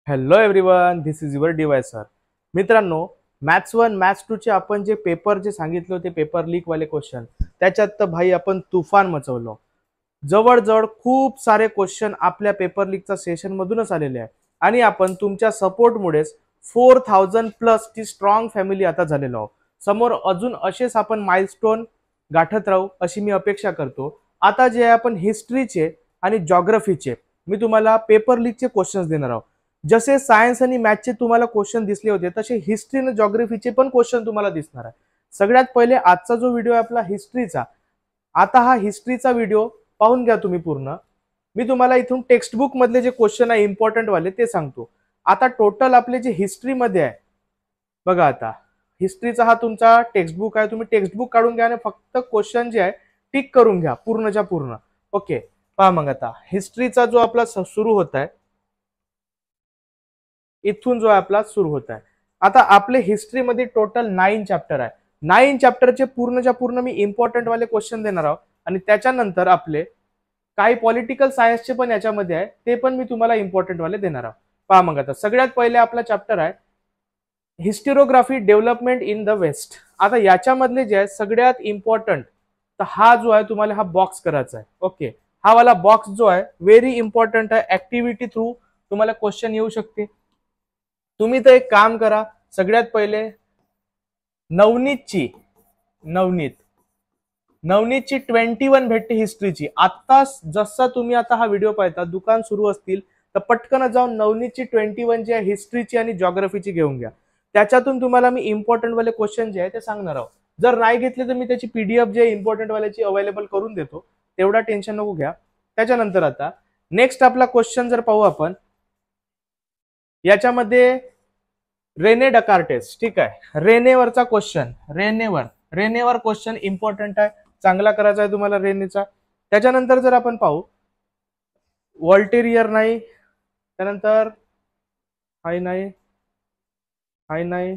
Hello everyone, this is your device sir. मित्रांनो, maths 1 maths 2 चे आपण जे पेपर सांगितले होते, पेपर लीक वाले क्वेश्चन, त्याच्यात तर भाई आपण तुफान मचवलो. जवळजवळ खूप सारे क्वेश्चन आपल्या पेपर लीकचा सेशन मधूनच आलेले आहे आणि आपण तुमच्या सपोर्टमुळेच 4000 प्लस ची स्ट्रॉंग फॅमिली आता झालेलो आहोत. समोर अजून असेच आपण माइलस्टोन गाठत राहू अशी मी अपेक्षा करतो. आता जे आपण हिस्ट्रीचे आणि जॉग्रफीचे मी तुम्हाला पेपर लीकचे क्वेश्चन्स देणार आहोत. जसे सायन्स आणि मॅथचे तुम्हाला क्वेश्चन दिसले होते, तसे हिस्ट्री आणि जॉग्रफीचे पण क्वेश्चन तुम्हाला दिसणार आहे. सगळ्यात पहिले आजचा जो व्हिडिओ आहे आपला हिस्ट्रीचा. आता हा हिस्ट्रीचा व्हिडिओ पाहून घ्या तुम्ही पूर्ण. मी तुम्हाला इथून टेक्स्ट बुक मधले जे क्वेश्चन आहे इम्पॉर्टंट वाले ते सांगतो. आता टोटल आपले जे हिस्ट्री मध्ये आहे बघा, आता हिस्ट्रीचा हा तुमचा टेक्स्ट बुक आहे. तुम्ही टेक्स्ट बुक काढून घ्या आणि फक्त क्वेश्चन जे आहे टिक करून घ्या पूर्णच्या पूर्ण. ओके, पहा मग आता हिस्ट्रीचा जो आपला सुरू होत आहे इथून जो आपला सुरू होत आहे. आता आपले हिस्ट्रीमध्ये टोटल 9 चॅप्टर आहे. 9 चॅप्टरचे पूर्णच्या पूर्ण मी इम्पॉर्टंट वाले क्वेश्चन देणार आहोत आणि त्याच्यानंतर आपले काही पॉलिटिकल सायन्सचे पण याच्यामध्ये आहे, ते पण मी तुम्हाला इम्पॉर्टंट वाले देणार आहोत. पहा मग आता सगळ्यात पहिले आपला चॅप्टर आहे historiography development in the west. आता याच्यामधले जे आहे सगळ्यात इम्पॉर्टंट, तर हा जो आहे तुम्हाला हा बॉक्स करायचा आहे. ओके, हा वाला बॉक्स जो आहे व्हेरी इम्पॉर्टंट आहे. ऍक्टिव्हिटी थ्रू तुम्हाला क्वेश्चन येऊ शकते. तुम्ही तर एक काम करा, सगळ्यात पहिले नवनीतची 21 भेटते हिस्ट्रीची. आता जसा तुम्ही आता हा व्हिडिओ पाहता, दुकान सुरू असतील तर पटकन जाऊन नवनीतची 21 जी आहे हिस्ट्रीची आणि जॉग्रफीची घेऊन घ्या. त्याच्यातून तुम्हाला मी इम्पॉर्टंट वाले क्वेश्चन जे आहे ते सांगणार आहोत. जर नाही घेतले तर मी त्याची पीडीएफ जे इम्पॉर्टंट वाल्याची अवेलेबल करून देतो, तेवढा टेन्शन नको घ्या. त्याच्यानंतर आता नेक्स्ट आपला क्वेश्चन जर पाहू आपण, याच्यामध्ये रेने डकार्टेस. ठीक आहे, रेनेवरचा क्वेश्चन, रेनेवर क्वेश्चन इम्पॉर्टंट आहे, चांगला करायचा आहे तुम्हाला रेनेचा. त्याच्यानंतर जर आपण पाहू वॉल्टेरियर नाही, त्यानंतर हाय नाही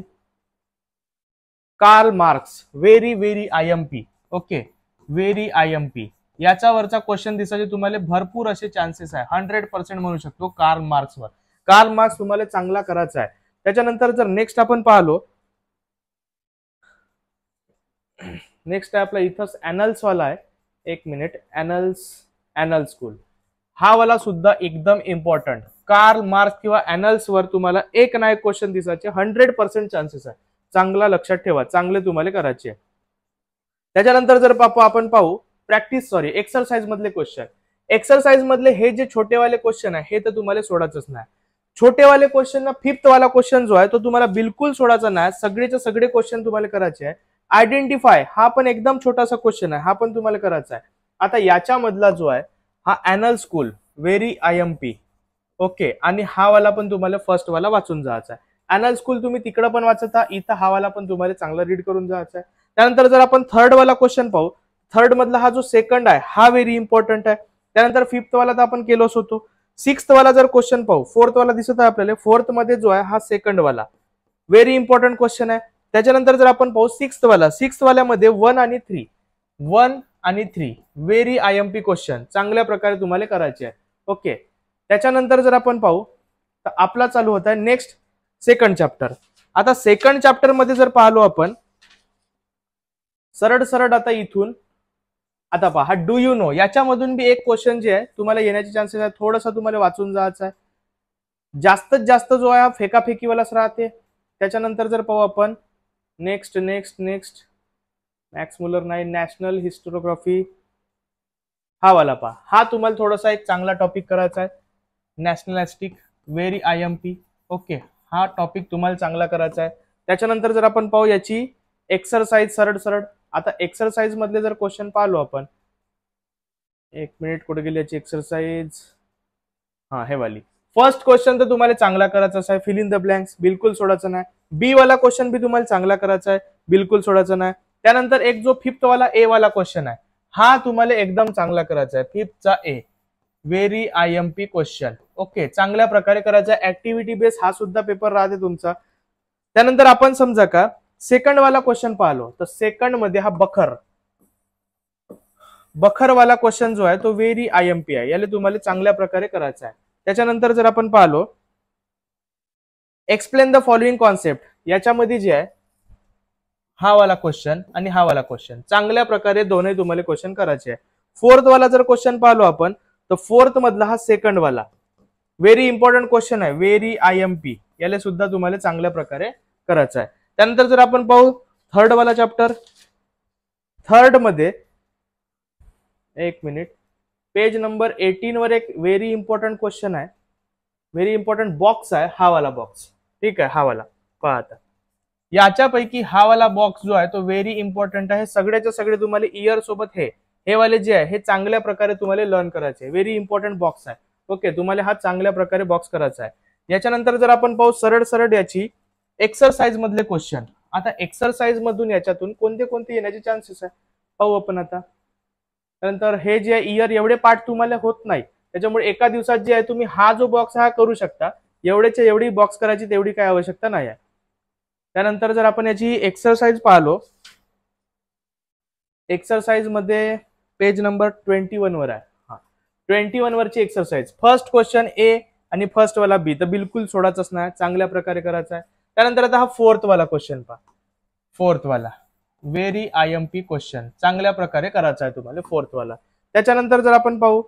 Karl Marx, very IMP. Okay, very IMP याच्यावरचा क्वेश्चन दिसायचे तुम्हाला भरपूर असे चान्सेस आहे. 100% म्हणू शकतो कार्ल मार्क्स तुम्हाला चांगला करायचा आहे. त्याच्यानंतर जर नेक्स्ट आपण पाहलो, नेक्स्ट आहे आपला इथंच एनल्स वाला आहे. एक मिनिट, एनल स्कूल हा वाला सुद्धा एकदम इम्पॉर्टंट. कार्ल मार्क्स किंवा एनल्स वर तुम्हाला एक ना एक क्वेश्चन दिसायचे 100% चान्सेस आहे. चांगला लक्षात ठेवा, चांगले तुम्हाला करायचे. त्याच्यानंतर जर आपण पाहू एक्सरसाइज मधले क्वेश्चन. एक्सरसाइज मधले हे जे छोटेवाले क्वेश्चन आहे हे तर तुम्हाला सोडायचंच नाही. छोटेवाले क्वेश्चन ना, फिफ्थ वाला क्वेश्चन जो आहे तो तुम्हाला बिलकुल सोडायचा नाही. सगळेचे सगळे क्वेश्चन तुम्हाला करायचे आहे. आयडेंटिफाय हा पण एकदम छोटासा क्वेश्चन आहे, हा पण तुम्हाला करायचा आहे. आता याच्यामधला जो आहे हा anal school very IMP. Okay, आणि हा वाला पण तुम्हाला फर्स्ट वाला वाचून जायचा आहे. एनल स्कूल तुम्ही तिकडे पण वाचता, इथं हा वाला पण तुम्हाला चांगला रीड करून जायचा आहे. त्यानंतर जर आपण थर्ड वाला क्वेश्चन पाहू, थर्ड मधला हा जो सेकंड आहे हा व्हेरी इम्पॉर्टंट आहे. त्यानंतर फिफ्थ वाला तर आपण केलोच होतो. सिक्स्थ वाला जर क्वेश्चन पाहू, फोर्थ वाला दिसत आहे आपल्याला, फोर्थ मध्ये जो आहे हा सेकंड वाला व्हेरी इम्पॉर्टंट क्वेश्चन आहे. त्याच्यानंतर जर आपण पाहू सिक्स्थ वाल्यामध्ये 1 आणि 3 व्हेरी आयएमपी क्वेश्चन चांगल्या प्रकारे तुम्हाला करायचे आहे. ओके, त्याच्यानंतर जर आपण पाहू तर आपला चालू होत आहे नेक्स्ट सेकंड चॅप्टर. आता सेकंड चॅप्टर मध्ये जर पाहलो आपण सरळ आता इथून, आता पहा डू यू नो याच्यामधून बी एक क्वेश्चन जे आहे तुम्हाला येण्याचे चान्सेस आहे. थोडासा तुम्हाला वाचून जायचं आहे. जास्तीत जास्त जो आहे फेकाफेकीवालाच राहते. त्याच्यानंतर जर पाहू आपण नेक्स्ट मॅक्स मुलर नाही, नॅशनल हिस्टोग्राफी हा वाला पहा, हा तुम्हाला थोडासा एक चांगला टॉपिक करायचा आहे. नॅशनलिस्टिक व्हेरी आयएमपी. ओके, हा टॉपिक तुम्हाला चांगला करायचा आहे. त्याच्यानंतर जर आपण पाहू याची एक्सरसाइज सरळ आता एक्सरसाइज मधले जर क्वेश्चन पाहलो आपण, एक मिनिट कुठे गेली याची एक्सरसाइज, हा हे वाली. फर्स्ट क्वेश्चन तर तुम्हाला चांगला करायचा आहे, फिल इन द ब्लँक्स बिलकुल सोडायचं नाही. बी वाला क्वेश्चन बी तुम्हाला चांगला करायचा आहे, बिलकुल सोडायचं नाही. त्यानंतर एक जो फिफ्थ वाला ए वाला क्वेश्चन आहे हा तुम्हाला एकदम चांगला करायचा आहे. फिफ्थचा ए व्हेरी आयएमपी क्वेश्चन. ओके, चांगल्या प्रकारे करायचा. ऍक्टिव्हिटी बेस हा सुद्धा पेपर राहते तुमचा. त्यानंतर आपण समजा का सेकंड वाला क्वेश्चन पाहलो तर सेकंड मध्ये हा बखर वाला क्वेश्चन जो आहे तो व्हेरी आयएमपी आहे, याला तुम्हाला चांगल्या प्रकारे करायचा आहे. त्याच्यानंतर जर आपण पाहलो एक्सप्लेन द फॉलोइंग कॉन्सेप्ट, याच्यामध्ये जे आहे हा वाला क्वेश्चन आणि हा वाला क्वेश्चन चांगल्या प्रकारे दोन्ही तुम्हाला क्वेश्चन करायचे आहे. फोर्थ वाला जर क्वेश्चन पाहिलो आपण तर फोर्थ मधला हा सेकंड वाला व्हेरी इंपॉर्टंट क्वेश्चन आहे, व्हेरी IMP, याला सुद्धा तुम्हाला चांगल्या प्रकारे करायचं आहे. त्यानंतर जर आपण पाहू थर्ड वाला चॅप्टर, थर्ड मध्ये एक मिनिट, पेज नंबर 18 वर एक व्हेरी इंपॉर्टंट क्वेश्चन आहे, व्हेरी इंपॉर्टंट बॉक्स आहे, हा वाला बॉक्स. ठीक आहे, हा वाला पहा आता. याच्यापैकी हा वाला बॉक्स जो आहे तो व्हेरी इंपॉर्टंट आहे. सगळ्याच्या सगळे तुम्हाला इयर सोबत हे वाले जे आहे हे चांगल्या प्रकारे तुम्हाला लर्न करायचे. व्हेरी इंपॉर्टंट बॉक्स आहे. ओके, तुम्हाला हा चांगल्या प्रकारे बॉक्स करायचा आहे. याच्यानंतर जर आपण पाहू सरळ सरळ याची एक्सरसाइज मधले क्वेश्चन. आता एक्सरसाइज मधून याच्यातून कोणते कोणते येण्याचे चान्सेस आहे पाहू आपण आता. त्यानंतर हे जे इयर एवढे पार्ट तुम्हाला होत नाही, त्याच्यामुळे एका दिवसात जे आहे तुम्ही हा जो बॉक्स हा करू शकता. एवढ्याच्या एवढी बॉक्स करायची तेवढी काय आवश्यकता नाही आहे. त्यानंतर जर आपण याची एक्सरसाइज पाहिलो, एक्सरसाइज मध्ये पेज नंबर 21 वर आहे. 21 वरची एक्सरसाइज, फर्स्ट क्वेश्चन ए आणि फर्स्ट वाला बी तर बिलकुल सोडायचंच नाही, चांगल्या प्रकारे करायचा आहे. त्यानंतर आता हा फोर्थ वाला क्वेश्चन पहा, फोर्थ वाला व्हेरी IMP क्वेश्चन चांगल्या प्रकारे करायचा आहे तुम्हाला फोर्थ वाला. त्याच्यानंतर जर आपण पाहू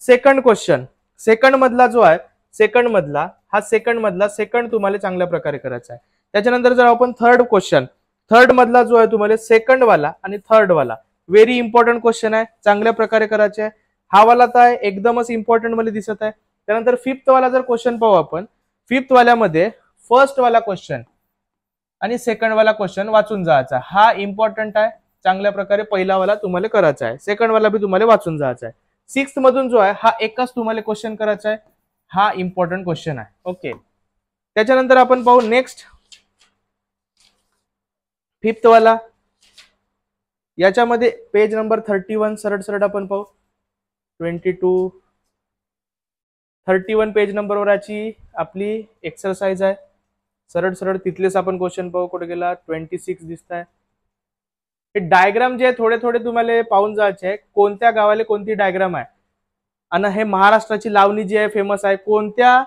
सेकंड क्वेश्चन, सेकंड मधला जो आहे सेकंड मधला सेकंड तुम्हाला चांगल्या प्रकारे करायचा आहे. त्याच्यानंतर जर आपण थर्ड क्वेश्चन, थर्ड मधला जो आहे तुम्हाला सेकंड वाला आणि थर्ड वाला व्हेरी इंपॉर्टंट क्वेश्चन आहे, चांगल्या प्रकारे करायचे आहे. हा वाला तर एकदमच इम्पॉर्टंट मला दिसत आहे. त्यानंतर फिफ्थ वाला जर क्वेश्चन पाहू आपण, फिफ्थ वाल्यामध्ये फर्स्ट वाला क्वेश्चन आणि सेकंड वाला क्वेश्चन वाचून जायचा, हा इम्पॉर्टंट आहे, चांगल्या प्रकारे पहिला वाला तुम्हाला करायचा आहे, सेकंड वाला भी तुम्हाला वाचून जायचा आहे. सिक्स्थ मधून जो आहे हा एकच तुम्हाला क्वेश्चन करायचा आहे, हा इम्पॉर्टंट क्वेश्चन आहे. ओके, त्याच्यानंतर आपण पाहू नेक्स्ट फिफ्थ वाला, याच्यामध्ये पेज नंबर 31 सरळ सरळ आपण पाहू 22 31 पेज नंबरवर याची आपली एक्सरसाइज आहे. सरळ सरळ तिथलेच आपण क्वेश्चन पाहू, कुठे गेला 26 दिसत आहे. हे डायग्राम जे आहे थोडे थोडे तुम्हाला पाहून जायचे आहे, कोणत्या गावाला कोणती डायग्राम आहे आणि हे महाराष्ट्राची लावणी जी आहे फेमस आहे, कोणत्या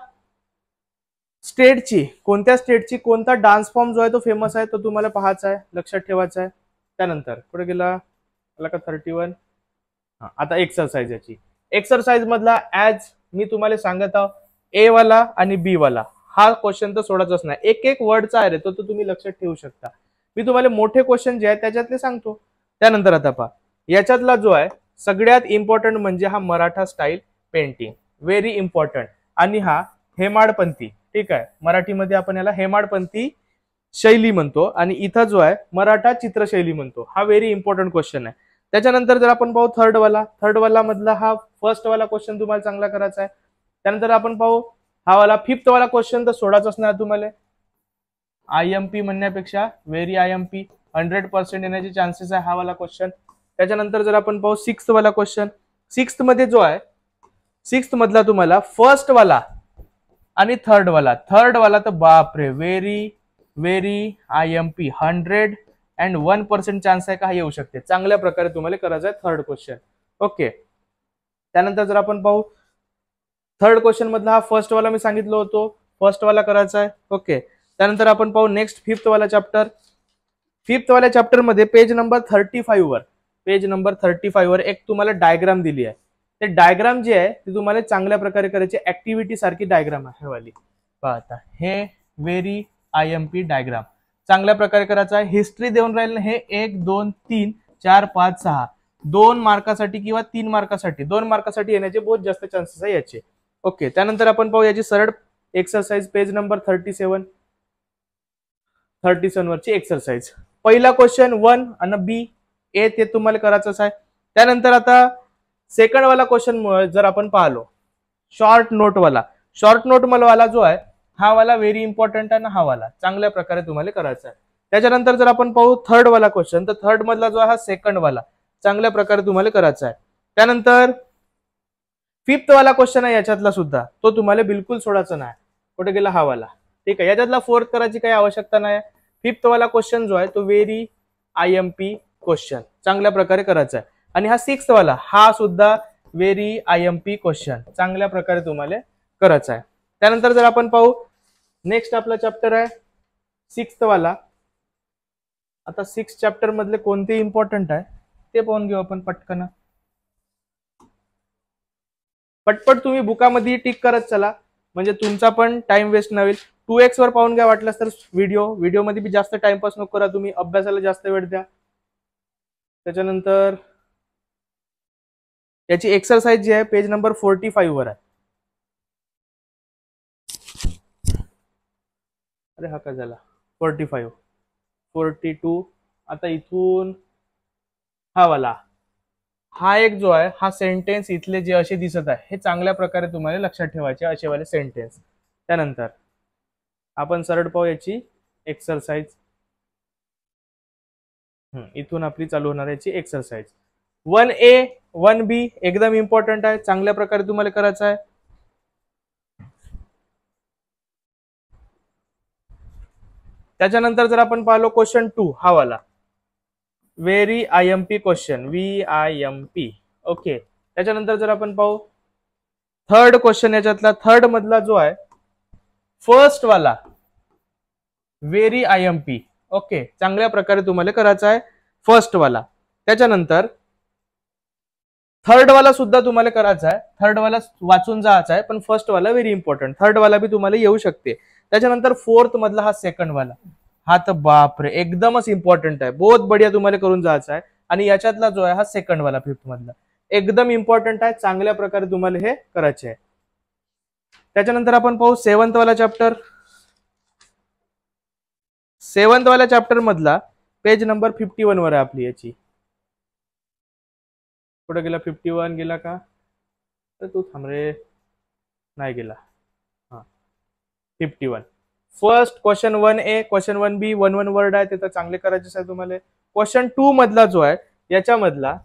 स्टेटची कोणता डान्स फॉर्म जो आहे तो फेमस आहे तो तुम्हाला पाहायचा आहे, लक्षात ठेवायचा आहे. त्यानंतर कुठे गेला का 31. आता एक्सरसाइज, याची एक्सरसाइज मधला ऍज मी तुम्हाला सांगत आहो ए वाला आणि बी वाला हा क्वेश्चन तर सोडायचाच नाही, एक एक वर्डचा आहे रे तो तुम्ही लक्षात ठेवू शकता. मी तुम्हाला मोठे क्वेश्चन जे आहे त्याच्यातले सांगतो. त्यानंतर आता पहा याच्यातला जो आहे सगळ्यात इम्पॉर्टंट म्हणजे हा Maratha style painting, very important. आणि हा हेमाडपंथी, ठीक आहे, मराठीमध्ये आपण याला हेमाडपंथी शैली म्हणतो आणि इथं जो आहे मराठा चित्रशैली म्हणतो. हा व्हेरी इम्पॉर्टंट क्वेश्चन आहे. त्याच्यानंतर जर आपण पाहू थर्ड वाला मधला हा फर्स्ट वाला क्वेश्चन तुम्हाला चांगला करायचा आहे. त्यानंतर आपण पाहू हा वाला फिफ्थ वाला क्वेश्चन तर सोडायचाच नाही तुम्हाला, IMP म्हणण्यापेक्षा व्हेरी IMP 100% येण्याचे चान्सेस आहे हा वाला क्वेश्चन. त्याच्यानंतर जर आपण पाहू सिक्स्थ वाला क्वेश्चन, सिक्स्थ मध्ये जो आहे सिक्स्थ मधला तुम्हाला फर्स्ट वाला आणि थर्ड वाला तर बापरे व्हेरी IMP 101% चान्स आहे का येऊ शकते, चांगल्या प्रकारे तुम्हाला करायचं आहे थर्ड क्वेश्चन. ओके, त्यानंतर जर आपण पाहू थर्ड क्वेश्चन मधला हा फर्स्ट वाला मी सांगितलं होतो, फर्स्ट वाला करायचा आहे. ओके, त्यानंतर आपण पाहू नेक्स्ट फिफ्थ वाला चॅप्टर. फिफ्थ वाल्या चॅप्टर मध्ये पेज नंबर 35 वर एक तुम्हाला डायग्राम दिली आहे. ते डायग्राम जे आहे ते तुम्हाला चांगल्या प्रकारे करायचे, ऍक्टिव्हिटी सारखी डायग्राम आहे वाली. पहा आता हे व्हेरी IMP डायग्राम चांगल्या प्रकारे करायचा आहे. हिस्ट्री देऊन राहील हे 1 2 3 4 5 6 2 मार्कासाठी किंवा 3 मार्कासाठी, 2 मार्कासाठी येण्याचे बहुत जास्त चान्सेस आहे याचे. ओके, त्यानंतर आपण पाहू याची सरळ एक्सरसाइज पेज नंबर 37 वरची एक्सरसाइज. पहिला क्वेश्चन 1 आणि बी ए ते तुम्हाला करायचंच आहे. त्यानंतर आता सेकंड वाला क्वेश्चन जर आपण पाहिलो शॉर्ट नोट वाला जो आहे हा वाला व्हेरी इम्पॉर्टंट आहे ना, हा वाला चांगल्या प्रकारे तुम्हाला करायचा आहे. त्याच्यानंतर जर आपण पाहू थर्ड वाला क्वेश्चन तर थर्ड मधला जो आहे हा सेकंड वाला चांगल्या प्रकारे तुम्हाला करायचा आहे. त्यानंतर फिफ्थ वाला क्वेश्चन आहे याच्यातला सुद्धा तो तुम्हाला बिलकुल सोडायचा नाही, कुठे गेला हा वाला. ठीक आहे, याच्यातला फोर्थ करायची काही आवश्यकता नाही. फिफ्थ वाला क्वेश्चन जो आहे तो व्हेरी IMP क्वेश्चन चांगल्या प्रकारे करायचा आहे. आणि हा सिक्स्थ वाला हा सुद्धा व्हेरी IMP क्वेश्चन चांगल्या प्रकारे तुम्हाला करायचा आहे. त्यानंतर जर आपण पाहू नेक्स्ट आपला चॅप्टर आहे 6th वाला. आता 6 चॅप्टर मधले कोणते इम्पॉर्टंट आहे ते पाहून घेऊ आपण पटकन. पटपट तुम्ही बुकामध्ये टिक करत चला, म्हणजे तुमचा पण टाइम वेस्ट न होईल. 2x वर पाहून घ्या वाटल्यास तर व्हिडिओ मध्ये बी जास्त टाइमपास नको करा तुम्ही, अभ्यासाला जास्त वेळ द्या. त्याच्यानंतर याची एक्सरसाइज जी आहे पेज नंबर 45 वर आहे. अरे हा काय झाला, 45 42. आता इथून हा वाला, हा एक जो आहे हा सेंटेन्स इथले जे असे दिसत आहे हे चांगल्या प्रकारे तुम्हाला लक्षात ठेवायचे असे वाले सेंटेन्स. त्यानंतर आपण सरळ पाहू याची एक्सरसाइज. इथून आपली चालू होणार याची एक्सरसाइज. 1A 1B एकदम इम्पॉर्टंट आहे, चांगल्या प्रकारे तुम्हाला करायचं आहे. त्याच्यानंतर जर आपण पाहिलो क्वेश्चन 2 हा वाला very IMP question VIMP. Okay. त्याच्यानंतर जर आपण पाहू थर्ड क्वेश्चन, याच्यातला थर्ड मधला जो आहे फर्स्ट वाला व्हेरी IMP. ओके, चांगल्या प्रकारे तुम्हाला करायचा आहे फर्स्ट वाला. त्याच्यानंतर थर्ड वाला सुद्धा तुम्हाला करायचा आहे, थर्ड वाला वाचून जायचा आहे, पण फर्स्ट वाला व्हेरी इम्पॉर्टंट, थर्ड वाला बी तुम्हाला येऊ शकते. त्याच्यानंतर फोर्थ मधला हा सेकंड वाला, हा तर बापरे एकदमच इम्पॉर्टंट आहे, बहुत बढिया तुम्हाला करून जायचा आहे. आणि याच्यातला जो आहे हा सेकंड वाला फिफ्थ मधला एकदम इम्पॉर्टंट आहे, चांगल्या प्रकारे तुम्हाला हे करायचे आहे. त्याच्यानंतर आपण पाहू 7th वाला चॅप्टर. 7th वाल्या चॅप्टर मधला पेज नंबर 51 वर आहे आपली याची. कुठे गेला 51 गेला का, तर तू थांब रे, नाही गेला. हा 51. First question 1A question 1B 1 word आहे, ते तर चांगले करायचे आहे तुम्हाला. क्वेश्चन 2 मधला जो आहे याच्यामधला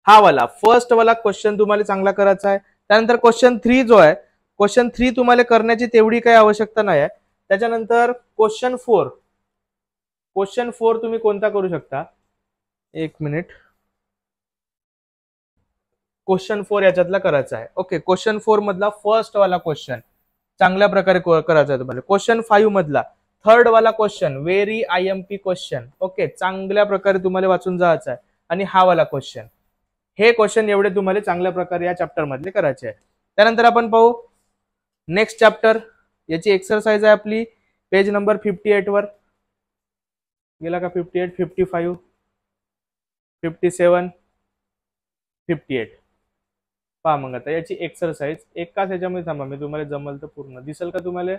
हा वाला फर्स्ट वाला क्वेश्चन तुम्हाला चांगला करायचा आहे. त्यानंतर क्वेश्चन 3 जो आहे, क्वेश्चन 3 तुम्हाला करण्याची तेवढी काही आवश्यकता नाही आहे. त्याच्यानंतर क्वेश्चन 4 तुम्ही कोणता करू शकता, एक मिनिट. क्वेश्चन 4 याच्यातला करायचा आहे. ओके, क्वेश्चन 4 मधला फर्स्ट वाला क्वेश्चन चांगल्या प्रकारे करायचा आहे तुम्हाला. क्वेश्चन 5 मधला थर्ड वाला question very IMP question. Okay, चांगल्या प्रकारे तुम्हाला वाचून जायचं आहे. आणि हा वाला क्वेश्चन, हे क्वेश्चन एवढे तुम्हाला चांगल्या प्रकारे या चॅप्टर मधले करायचे आहे. त्यानंतर आपण पाहू नेक्स्ट चॅप्टर. याची एक्सरसाइज आहे आपली पेज नंबर 58 वर. गेला का 58, 55, 57, 58. पहा मग आता याची एक्सरसाइज एकाच ह्याच्यामध्ये थांबा, मी तुम्हाला जमल तर पूर्ण दिसेल का तुम्हाला.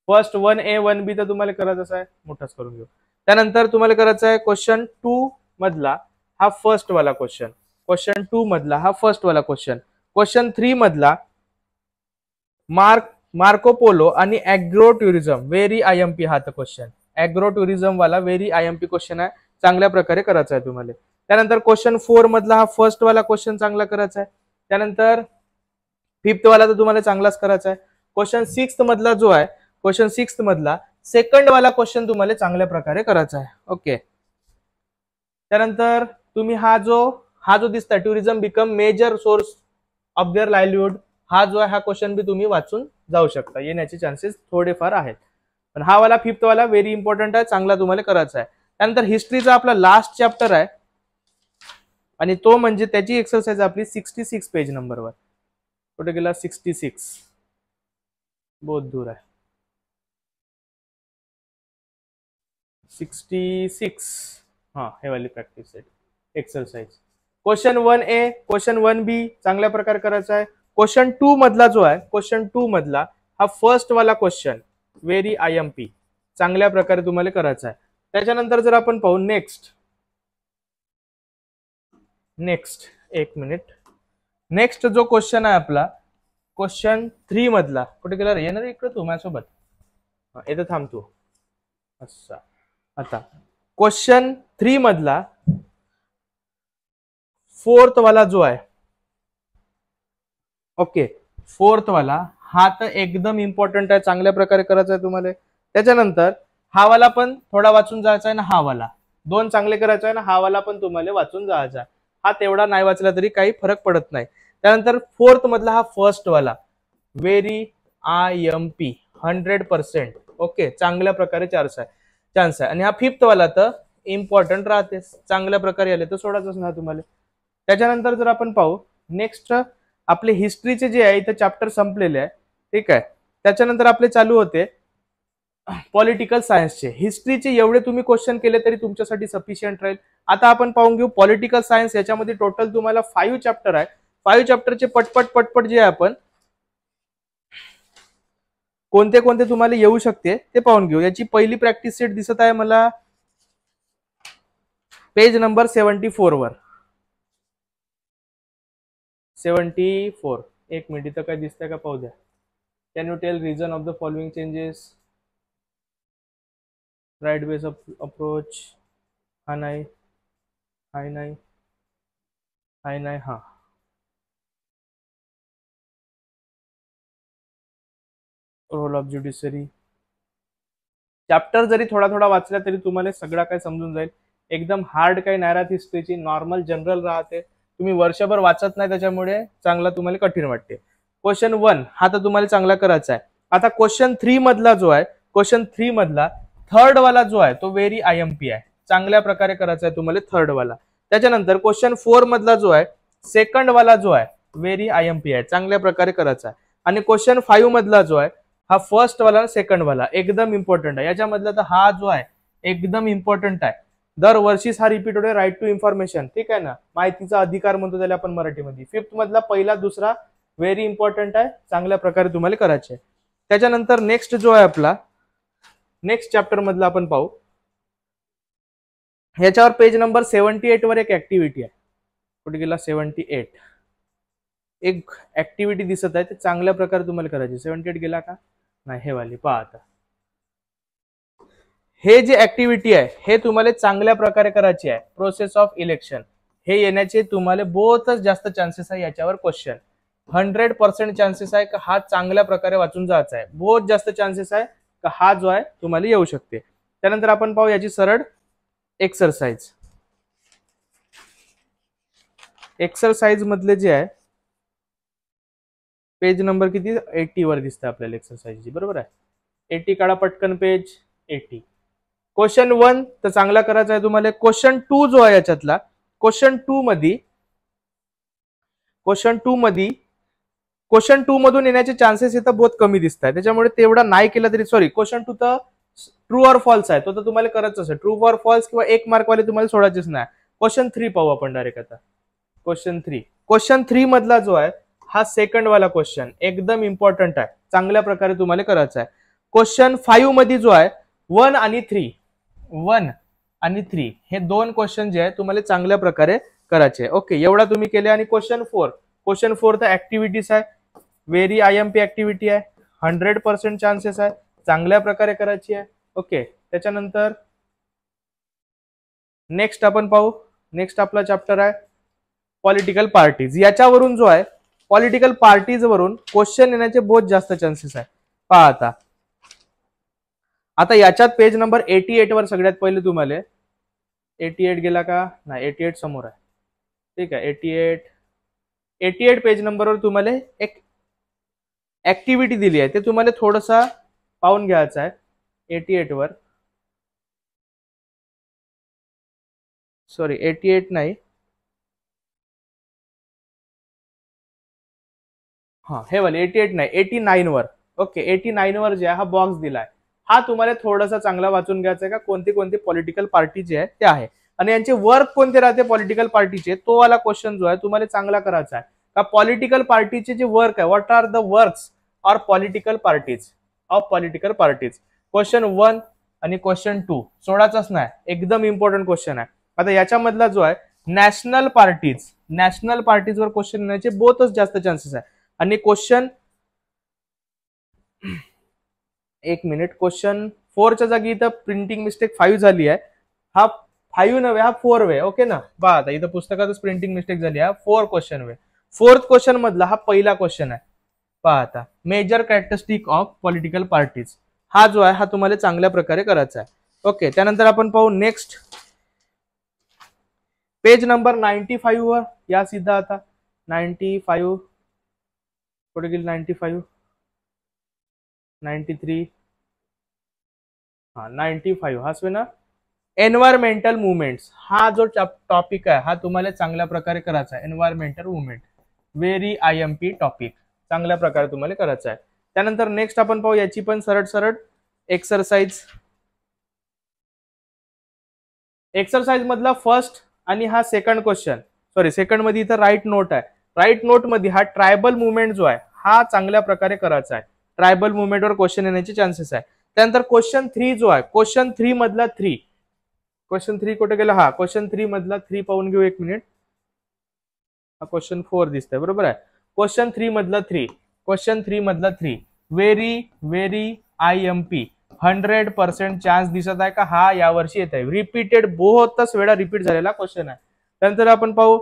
फर्स्ट 1A 1B तर तुम्हाला करायचं आहे, मोठाच करून घेऊ. त्यानंतर तुम्हाला करायचं आहे क्वेश्चन 2 मधला हा फर्स्ट वाला क्वेश्चन, क्वेश्चन 2 मधला हा फर्स्ट वाला क्वेश्चन, क्वेश्चन 3 मधला मार्को पोलो आणि ॲग्रो टुरिझम व्हेरी IMP हा तर क्वेश्चन, ॲग्रो टुरिझम वाला व्हेरी IMP क्वेश्चन आहे, चांगल्या प्रकारे करायचा आहे तुम्हाला. त्यानंतर क्वेश्चन 4 मधला हा फर्स्ट वाला क्वेश्चन चांगला करायचा आहे. त्यानंतर 5th वाला तर तुम्हाला चांगलाच करायचा आहे. क्वेश्चन 6th मधला जो आहे, क्वेश्चन 6th मधला सेकंड वाला क्वेश्चन तुम्हाला चांगल्या प्रकारे करायचा आहे. ओके. त्यानंतर तुम्ही हा जो दिसता tourism become major source of their livelihood, हा जो आहे हा क्वेश्चन बी तुम्ही वाचून जाऊ शकता, येण्याचे चान्सेस थोडेफार आहेत. पण हा वाला 5th वाला व्हेरी इम्पॉर्टंट आहे, चांगला तुम्हाला करायचा आहे. त्यानंतर हिस्ट्रीचा आपला लास्ट चॅप्टर आहे, आणि तो म्हणजे त्याची एक्सरसाइज आपली 66 पेज नंबरवर. कुठे गेला 66, बहुत दूर आहे. 66, हा हे वाली practice set exercise. Question 1A question 1B चांगल्या प्रकारे करायचा आहे. क्वेश्चन 2 मधला जो आहे, क्वेश्चन 2 मधला हा फर्स्ट वाला क्वेश्चन व्हेरी IMP चांगल्या प्रकारे तुम्हाला करायचा आहे. त्याच्यानंतर जर आपण पाहू नेक्स्ट एक मिनिट, नेक्स्ट जो क्वेश्चन आहे आपला क्वेश्चन 3 मधला, कुठे गेला रे, येणार इकडे तू माझ्यासोबत, इथं थांब तू. अच्छा, आता क्वेश्चन 3 मधला फोर्थ वाला जो आहे, ओके, फोर्थ वाला हा तर एकदम इम्पॉर्टंट आहे, चांगल्या प्रकारे करायचा आहे तुम्हाला. त्याच्यानंतर हा वाला पण थोडा वाचून जायचा आहे ना, हा वाला दोन चांगले करायचा आहे ना, हा वाला पण तुम्हाला वाचून जायचा आहे. हा तेवढा नाही वाचला तरी काही फरक पडत नाही. त्यानंतर फोर्थ मधला हा फर्स्ट वाला व्हेरी IMP 100%. ओके, चांगल्या प्रकारे चान्स आहे. आणि हा फिफ्थ वाला तर इम्पॉर्टंट राहते, चांगल्या प्रकारे आले तर सोडायचंच ना तुम्हाला. त्याच्यानंतर जर आपण पाहू नेक्स्ट आपले हिस्ट्रीचे जे आहे इथं चॅप्टर संपलेले आहे, ठीक आहे. त्याच्यानंतर आपले चालू होते पॉलिटिकल सायन्सचे. हिस्ट्रीचे एवढे तुम्ही क्वेश्चन केले तरी तुमच्यासाठी सफिशियंट राहील. आता आपण पाहून घेऊ पॉलिटिकल सायन्स. याच्यामध्ये टोटल तुम्हाला 5 चॅप्टर आहे. 5 चॅप्टरचे पटपट जे आहे आपण कोणते कोणते तुम्हाला येऊ शकते ते पाहून घेऊ. याची पहिली प्रॅक्टिस सेट दिसत आहे मला पेज नंबर 74 वर. 74. एक मिनिट, इथं काय दिसतंय का पाहू द्या. Can you tell reason of the following changes? Right base approach. हा नाही, हाय नाही, हाय नाही, हा. Role of judiciary. चॅप्टर जरी थोडा थोडा वाचला तरी तुम्हाला सगळं काय समजून जाईल. एकदम हार्ड काही नाही राहत हिस्ट्रीची, नॉर्मल जनरल राहते. तुम्ही वर्षभर वाचत नाही त्याच्यामुळे चांगला तुम्हाला कठीण वाटते. क्वेश्चन 1 हा तर तुम्हाला चांगला करायचा आहे. आता क्वेश्चन 3 मधला जो आहे, क्वेश्चन 3 मधला थर्ड वाला जो आहे तो व्हेरी IMP आहे. चांगल्या प्रकारे करायचा आहे तुम्हाला थर्ड वाला. त्याच्यानंतर क्वेश्चन 4 मधला जो आहे सेकंड वाला जो आहे व्हेरी IMP आहे, चांगल्या प्रकारे करायचा आहे. आणि क्वेश्चन 5 मधला जो आहे हा फर्स्ट वाला सेकंड वाला एकदम इम्पॉर्टंट आहे. याच्यामधला तर हा जो आहे एकदम इम्पॉर्टंट आहे. दरवर्षीच हा रिपीट होते. राईट टू इन्फॉर्मेशन, ठीक आहे ना, माहितीचा अधिकार म्हणतो त्याला आपण मराठीमध्ये. फिफ्थ मधला पहिला दुसरा व्हेरी इम्पॉर्टंट आहे, चांगल्या प्रकारे तुम्हाला करायचे. त्याच्यानंतर नेक्स्ट जो आहे आपला नेक्स्ट चॅप्टर मधला आपण पाहू. ह्याच्यावर पेज नंबर 78 वर एक ऍक्टिव्हिटी आहे. कुठे गेला? 78. एक ऍक्टिव्हिटी दिसत आहे, ते चांगल्या प्रकारे तुम्हाला करायची. 78 गेला का? नाही, हे वाली पहा. आता हे जे ऍक्टिव्हिटी आहे हे तुम्हाला चांगल्या प्रकारे करायची आहे. प्रोसेस ऑफ इलेक्शन हे येण्याचे तुम्हाला बहुतच जास्त चान्सेस आहे. याच्यावर क्वेश्चन 100% चान्सेस आहे का हा चांगल्या प्रकारे वाचून जायचा आहे. बहुत जास्त चान्सेस आहे का हा जो आहे तुम्हाला येऊ शकते. त्यानंतर आपण पाहू याची सरळ एक्सरसाइज. एक्सरसाइज मधले जे आहे पेज नंबर किती 80 वर दिसतं आपल्याला एक्सरसाइजची, बरोबर आहे. 80 काढा पटकन, पेज 80. क्वेश्चन 1 तर चांगला करायचा आहे तुम्हाला. क्वेश्चन 2 जो आहे याच्यातला क्वेश्चन 2 मधून येण्याचे चान्सेस इथं बहुत कमी दिसत आहे. त्याच्यामुळे तेवढा नाही केला तरी सॉरी. क्वेश्चन 2 तर ट्रू ऑर फॉल्स आहे, तो तर तुम्हाला करायचं असेल. ट्रू ऑर फॉल्स किंवा 1 मार्क वाले तुम्हाला सोडायचेच नाही. क्वेश्चन 3 पाहू आपण डायरेक्ट आता. क्वेश्चन 3 मधला जो आहे हा सेकंड वाला क्वेश्चन एकदम इम्पॉर्टंट आहे, चांगल्या प्रकारे तुम्हाला करायचा आहे. क्वेश्चन 5 मध्ये जो आहे 1 आणि 3 हे दोन क्वेश्चन जे आहे तुम्हाला चांगल्या प्रकारे करायचे. ओके, एवढा तुम्ही केले. आणि क्वेश्चन 4 तर ऍक्टिव्हिटीज आहे, व्हेरी IMP ऍक्टिव्हिटी आहे, 100% चान्सेस आहे, चांगल्या प्रकारे करायची आहे. ओके, त्याच्यानंतर नेक्स्ट आपण पाहू. नेक्स्ट आपला चॅप्टर आहे पॉलिटिकल पार्टीज. याच्यावरून जो आहे पॉलिटिकल पार्टीज वरून क्वेश्चन येण्याचे बहुत जास्त चान्सेस आहे. पहा आता याच्यात पेज नंबर 88 वर सगळ्यात पहिले तुम्हाला 88 गेला का? नाही, 88 समोर आहे, ठीक आहे. 88 पेज नंबरवर तुम्हाला एक ऍक्टिव्हिटी दिली आहे, ते तुम्हाला थोडंसं पाहून घ्यायचं आहे. 88 वर, सॉरी 88 नाही, हा हे वाले 88 नाही 89 वर. ओके, 89 वर जे हा बॉक्स दिलाय हा तुम्हाला थोडासा चांगला वाचून घ्यायचा आहे का कोणते कोणते पॉलिटिकल पार्टी जे आहे ते आहे आणि यांचे वर्क कोणते राहते पॉलिटिकल पार्टीचे, तो वाला क्वेश्चन जो आहे तुम्हाला चांगला करायचा आहे. का पॉलिटिकल पार्टीचे जे वर्क आहे, what are the works or political parties of political parties. Question 1 आणि क्वेश्चन 2 सोडाचाच नाही, एकदम इम्पॉर्टंट क्वेश्चन आहे. आता याच्यामधला जो आहे नॅशनल पार्टीज वर क्वेश्चन येण्याचे बहुतच जास्त चान्सेस आहे. आणि क्वेश्चन एक मिनिट, क्वेश्चन 4 च्या जागी इथं प्रिंटिंग मिस्टेक 5 झाली आहे. हा 5 नव्हे, हा 4 वे. ओके ना, बघा आता इथं पुस्तकातच प्रिंटिंग मिस्टेक झाली आहे. 4 क्वेश्चन वे. 4th क्वेश्चन मधला हा पहिला क्वेश्चन आहे. पहा आता, major characteristic of political parties हा जो आहे हा तुम्हाला चांगल्या प्रकारे करायचा आहे. ओके, त्यानंतर आपण पाहू नेक्स्ट पेज नंबर 95 वर या सीधा आता 95 कुठे गेली 95 93, हा 95 हाच ना. एन्व्हायरमेंटल मुवमेंट्स हा जो टॉपिक आहे हा तुम्हाला चांगल्या प्रकारे करायचा आहे. Environmental movement very IMP topic चांगल्या प्रकारे तुम्हाला करायचा आहे. त्यानंतर नेक्स्ट आपण पाहू याची पण सरळ सरळ एक्सरसाइज. एक्सरसाइज मधला फर्स्ट आणि हा सेकंड क्वेश्चन, सॉरी सेकंड मध्ये इथं राईट नोट आहे. राईट नोट मध्ये हा ट्रायबल मुवमेंट जो आहे हा चांगल्या प्रकारे करायचा आहे. ट्रायबल मुवमेंटवर क्वेश्चन येण्याचे चान्सेस आहे. त्यानंतर क्वेश्चन 3 जो आहे, क्वेश्चन 3 मधला 3, क्वेश्चन 3 कुठे गेला, हा क्वेश्चन 3 मधला 3 पाहून घेऊ एक मिनिट. हा क्वेश्चन 4 दिसतंय बरोबर आहे. क्वेश्चन 3 मधला 3, क्वेश्चन 3 मधला 3 व्हेरी व्हेरी IMP 100% चान्स दिसत आहे का हा यावर्षी येत आहे. रिपीटेड बहुतच वेळा रिपीट झालेला क्वेश्चन आहे. त्यानंतर आपण पाहू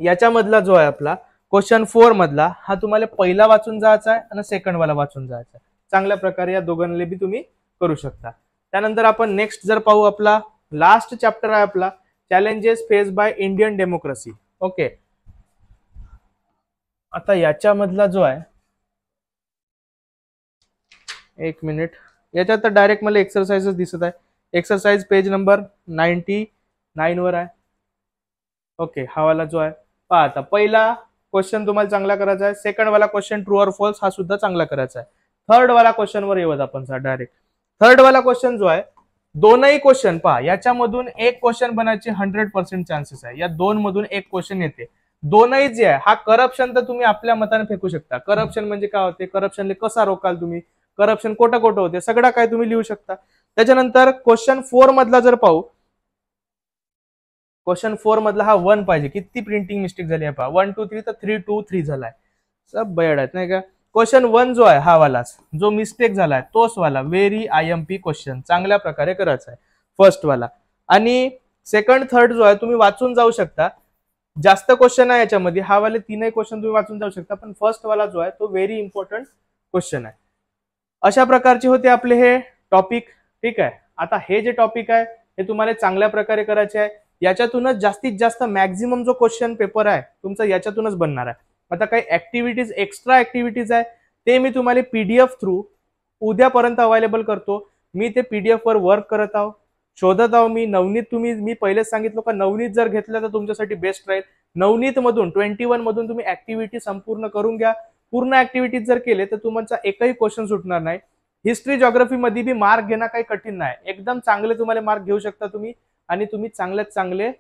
याच्यामधला जो आहे आपला क्वेश्चन 4 मधला हा तुम्हाला पहिला वाचून जायचा आहे आणि सेकंड वाला वाचून जायचा आहे. चांगल्या प्रकारे या दोघांना बी तुम्ही करू शकता. त्यानंतर आपण नेक्स्ट जर पाहू आपला लास्ट चॅप्टर आहे आपला challenges face by Indian democracy. Okay, आता याच्यामधला जो आहे एक मिनिट, याच्यात तर डायरेक्ट मला एक्सरसाइजेस दिसत आहे. एक्सरसाइज पेज नंबर 99 वर आहे. ओके, हा वाला जो आहे पहा, आता पहिला क्वेश्चन तुम्हाला चांगला करायचा आहे. सेकंड वाला क्वेश्चन ट्रू और फॉल्स हा सुद्धा चांगला करायचा आहे. थर्ड वाला क्वेश्चन वर येऊत आपण डायरेक्ट. थर्ड वाला क्वेश्चन जो आहे दोनही क्वेश्चन पहा, याच्यामधून एक क्वेश्चन बनायचे 100% चान्सेस आहे. या दोन मधून एक क्वेश्चन येते. दोनही जे आहे हा करप्शन तर तुम्ही आपल्या मताने फेकू शकता. करप्शन म्हणजे काय होते, करप्शनले कसा रोकाल तुम्ही, करप्शन कोठं कोठं होते, सगळं काय तुम्ही लिहू शकता. त्याच्यानंतर क्वेश्चन 4 मधला जर पाहू, क्वेश्चन 4 मधला हा 1 पाहिजे. किती प्रिंटिंग मिस्टेक झाली आहे पहा, 1 2 3 तर 3 2 3 झालाय. सब बयड आहेत नाही का. क्वेश्चन 1 जो आहे हा वालाच जो मिस्टेक झालाय तोच वाला व्हेरी IMP क्वेश्चन चांगल्या प्रकारे करायचा आहे फर्स्ट वाला. आणि सेकंड थर्ड जो आहे तुम्ही वाचून जाऊ शकता. जास्त क्वेश्चन आहे याच्यामध्ये, हा वाले तीनही क्वेश्चन तुम्ही वाचून जाऊ शकता, पण फर्स्ट वाला जो आहे तो व्हेरी इम्पॉर्टंट क्वेश्चन आहे. अशा प्रकारचे होते आपले हे टॉपिक. ठीक आहे, आता हे जे टॉपिक आहे हे तुम्हाला चांगल्या प्रकारे करायचे आहे. याच्यातूनच जास्तीत जास्त मॅक्झिमम जो क्वेश्चन पेपर आहे तुमचा याच्यातूनच बनणार आहे. आता काही ऍक्टिव्हिटीज एक्स्ट्रा ऍक्टिव्हिटीज आहे ते मी तुम्हाला PDF थ्रू उद्यापर्यंत अवेलेबल करतो. मी ते PDF वर वर्क करत आहो, शोधत आहो मी. नवनीत तुम्ही, मी पहिलेच सांगितलं का नवनीत जर घेतलं तर तुमच्यासाठी बेस्ट राहील. नवनीत मधून 21 मधून तुम्ही ऍक्टिव्हिटी संपूर्ण करून घ्या. पूर्ण ऍक्टिव्हिटीज जर केले तर तुमचा एकही क्वेश्चन सुटणार नाही. हिस्ट्री जॉग्राफी मध्ये बी मार्क घेणं काही कठीण नाही, एकदम चांगले तुम्हाला मार्क घेऊ शकता तुम्ही. आणि तुम्ही चांगल्यात चांगले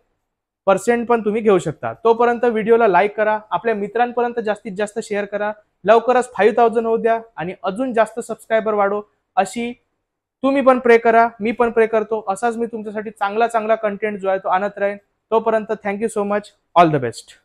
पर्सेंट पण तुम्ही घेऊ शकता. तोपर्यंत व्हिडिओला लाईक करा, आपल्या मित्रांपर्यंत जास्तीत जास्त शेअर करा. लवकरच 5000 होऊ द्या आणि अजून जास्त सबस्क्रायबर वाढो अशी तुम्ही पण प्रे करा, मी पण प्रे करतो. असाच मी तुमच्यासाठी चांगला चांगला कंटेंट जो आहे तो आणत राहीन. तोपर्यंत thank you so much, all the best.